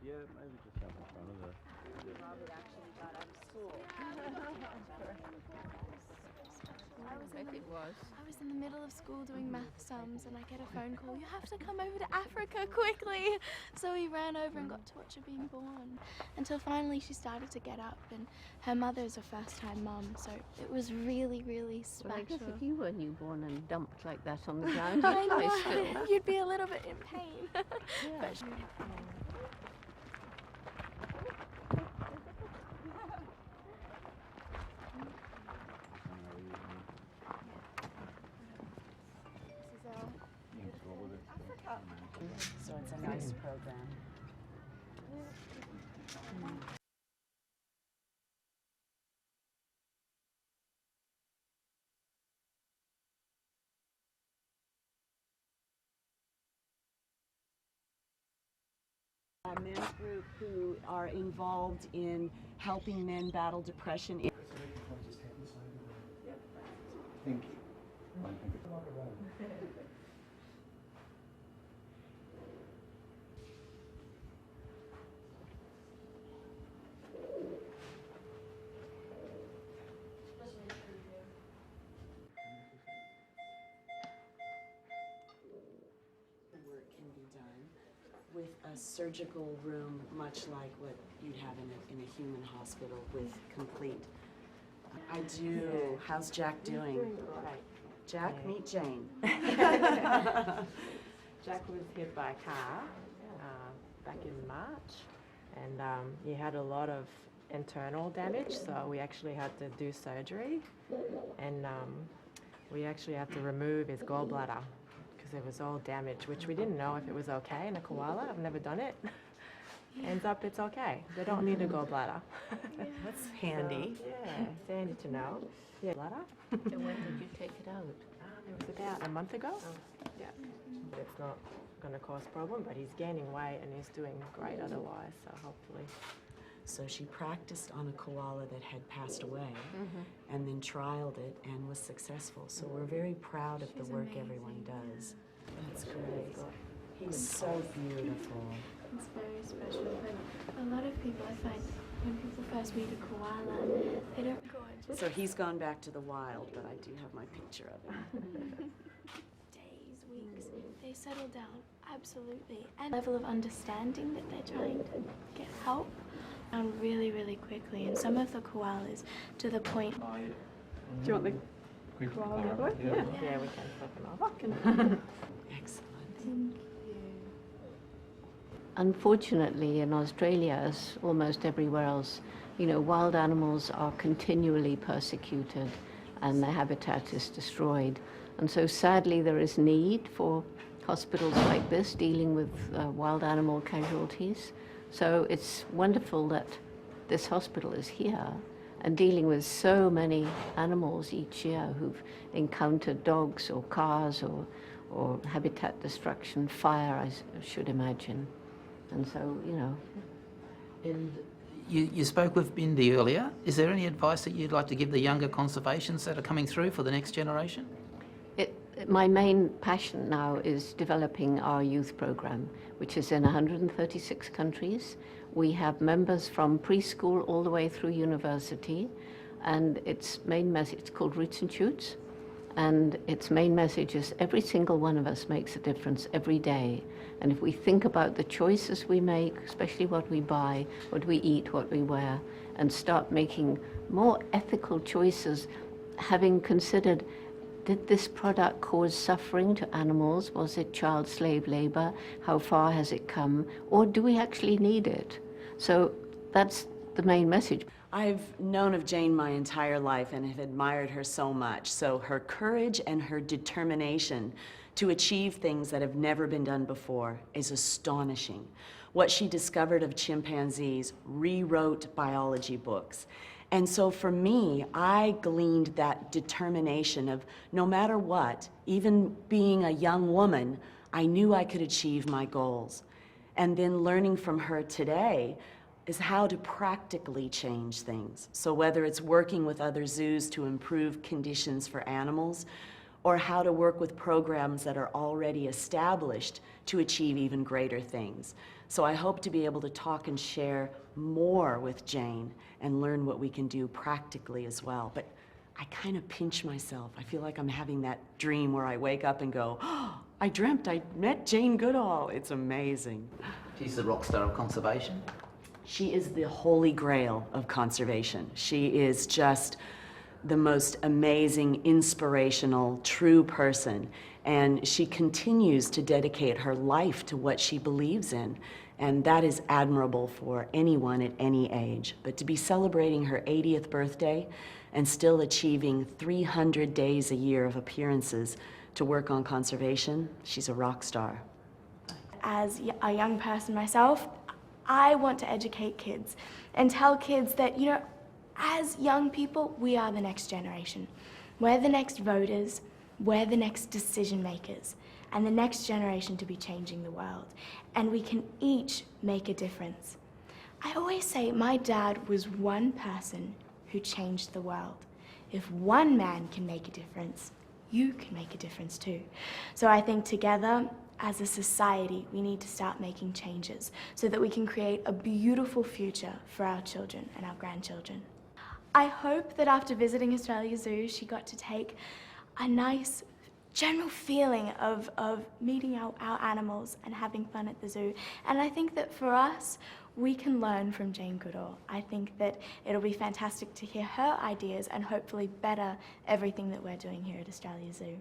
Yeah, maybe just up in front of the... Robert actually got upset. I was in the middle of school doing math sums and I get a phone call, you have to come over to Africa quickly. So we ran over and got to watch her being born. Until finally she started to get up, and her mother's a first-time mum, so it was really, really special. Well, I guess if you were newborn and dumped like that on the ground, I know, you'd be a little bit in pain. Yeah. But she... So it's a nice program. A men's group who are involved in helping men battle depression. Thank you. Work can be done with a surgical room, much like what you'd have in a human hospital, with complete. I do. How's Jack doing? Doing all right. Jack, meet Jane. Jack was hit by a car back in March, and he had a lot of internal damage, so we actually had to do surgery, and we actually had to remove his gallbladder because it was all damaged, which we didn't know if it was okay in a koala. I've never done it. Ends up it's okay. They don't need a gallbladder. That's handy. So, yeah, it's handy to know. Yeah, bladder. And when did you take it out? It was about a month ago. Yeah, but it's not going to cause problem. But he's gaining weight and he's doing great otherwise. So hopefully. So she practiced on a koala that had passed away, and then trialed it and was successful. So we're very proud of the work everyone does. That's great. He's so beautiful. It's very special, but a lot of people, I find, when people first meet a koala, they don't go into So he's gone back to the wild, but I do have my picture of him. days, weeks. They settle down, absolutely. And level of understanding that they're trying to get help really, really quickly. And some of the koalas, to the point... Do you want the koala the other way? Yeah, we can flip him off. Excellent. Thank you. Unfortunately, in Australia, as almost everywhere else, you know, wild animals are continually persecuted and their habitat is destroyed. And so sadly, there is need for hospitals like this dealing with wild animal casualties. So it's wonderful that this hospital is here and dealing with so many animals each year who've encountered dogs or cars or habitat destruction, fire, I should imagine. And so, you know. And you spoke with Bindi earlier. Is there any advice that you'd like to give the younger conservationists that are coming through for the next generation? My main passion now is developing our youth program, which is in 136 countries. We have members from preschool all the way through university, and its main message, it's called Roots and Shoots, and its main message is every single one of us makes a difference every day. And if we think about the choices we make, especially what we buy, what we eat, what we wear, and start making more ethical choices, having considered, did this product cause suffering to animals? Was it child slave labor? How far has it come? Or do we actually need it? So that's the main message. I've known of Jane my entire life and have admired her so much. So her courage and her determination to achieve things that have never been done before is astonishing. What she discovered of chimpanzees rewrote biology books. And so for me, I gleaned that determination of no matter what, even being a young woman, I knew I could achieve my goals. And then learning from her today is how to practically change things. So whether it's working with other zoos to improve conditions for animals, or how to work with programs that are already established to achieve even greater things. So I hope to be able to talk and share more with Jane and learn what we can do practically as well. But I kind of pinch myself. I feel like I'm having that dream where I wake up and go, oh, I dreamt I met Jane Goodall. It's amazing. She's the rock star of conservation. She is the holy grail of conservation. She is just the most amazing, inspirational, true person. And she continues to dedicate her life to what she believes in. And that is admirable for anyone at any age. But to be celebrating her 80th birthday and still achieving 300 days a year of appearances to work on conservation, she's a rock star. As a young person myself, I want to educate kids and tell kids that, you know, as young people, we are the next generation. We're the next voters, we're the next decision makers, and the next generation to be changing the world. And we can each make a difference. I always say my dad was one person who changed the world. If one man can make a difference, you can make a difference too. So I think together, as a society, we need to start making changes so that we can create a beautiful future for our children and our grandchildren. I hope that after visiting Australia Zoo, she got to take a nice general feeling of meeting our animals and having fun at the zoo. And I think that for us, we can learn from Jane Goodall. I think that it'll be fantastic to hear her ideas and hopefully better everything that we're doing here at Australia Zoo.